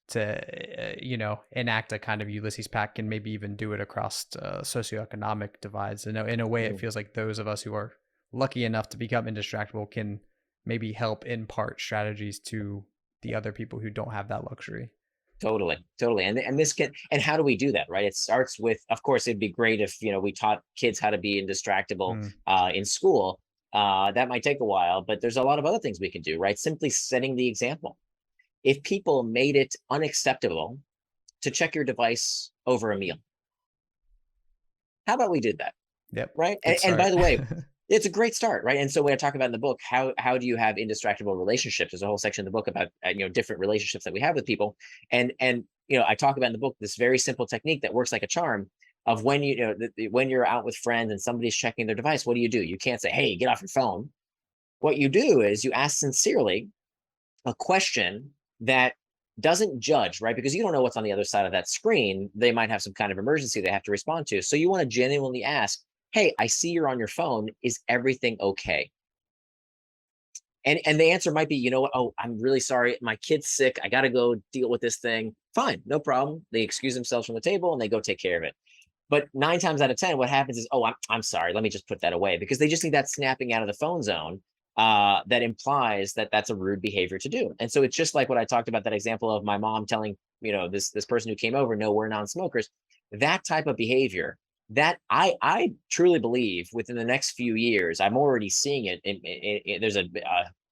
to, enact a kind of Ulysses Pact can maybe even do it across socioeconomic divides. And in a way, it Mm. feels like those of us who are lucky enough to become indistractable can maybe help impart strategies to the other people who don't have that luxury. Totally, totally. And this can, and how do we do that, right? It starts with, of course, it'd be great if, we taught kids how to be indistractable Mm. in school. That might take a while, but there's a lot of other things we can do, right? Simply setting the example. If people made it unacceptable to check your device over a meal, how about we did that, Yep. right? Good And by start. the way, it's a great start, right? And so when I talk about in the book, how do you have indistractable relationships? There's a whole section in the book about different relationships that we have with people, and I talk about in the book this very simple technique that works like a charm of when when you're out with friends and somebody's checking their device. What do? You can't say, "Hey, get off your phone." What you do is you ask sincerely a question that doesn't judge, right? Because you don't know what's on the other side of that screen. They might have some kind of emergency they have to respond to. So you want to genuinely ask, "Hey, I see you're on your phone. Is everything okay?" And the answer might be, "You know what? Oh, I'm really sorry. My kid's sick. I got to go deal with this thing." Fine, no problem. They excuse themselves from the table and they go take care of it. But 9 times out of 10, what happens is, "Oh, I'm sorry. Let me just put that away," because they just need that snapping out of the phone zone. That implies that that's a rude behavior to do. And so it's just like what I talked about, that example of my mom telling, this person who came over, "No, we're non-smokers." That type of behavior, that I truly believe within the next few years, I'm already seeing it. There's a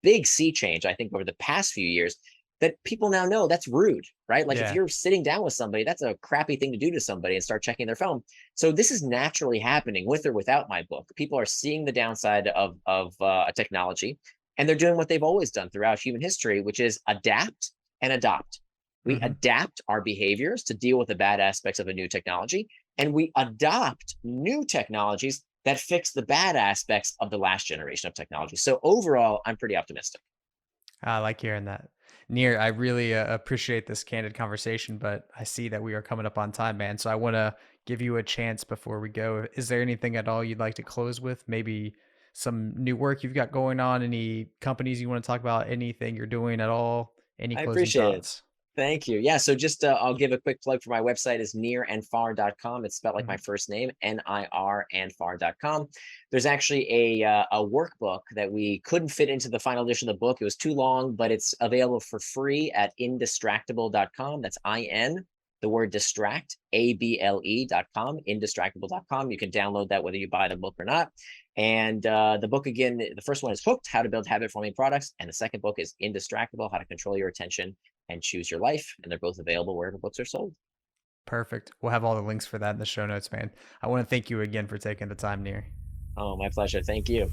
big sea change, I think, over the past few years, that people now know that's rude, right? Like if Yeah. you're sitting down with somebody, that's a crappy thing to do to somebody and start checking their phone. So this is naturally happening with or without my book. People are seeing the downside of a technology, and they're doing what they've always done throughout human history, which is adapt and adopt. We Hmm. adapt our behaviors to deal with the bad aspects of a new technology, and we adopt new technologies that fix the bad aspects of the last generation of technology. So overall, I'm pretty optimistic. I like hearing that. Nir, I really appreciate this candid conversation, but I see that we are coming up on time, man. So I want to give you a chance before we go. Is there anything at all you'd like to close with? Maybe some new work you've got going on, any companies you want to talk about, anything you're doing at all? Any I closing appreciate it. thoughts? Thank you. Yeah, so just I'll give a quick plug for my website is nirandfar.com. It's spelled like my Mhm. first name, Nir and far.com. There's actually a workbook that we couldn't fit into the final edition of the book. It was too long, but it's available for free at indistractable.com. That's the word distract, able.com, indistractable.com. You can download that whether you buy the book or not. And the book, again, the first one is Hooked, How to Build Habit Forming Products. And the second book is Indistractable, How to Control Your Attention and Choose Your Life. And they're both available wherever books are sold. Perfect. We'll have all the links for that in the show notes, man. I want to thank you again for taking the time, Nir. Oh, my pleasure. Thank you.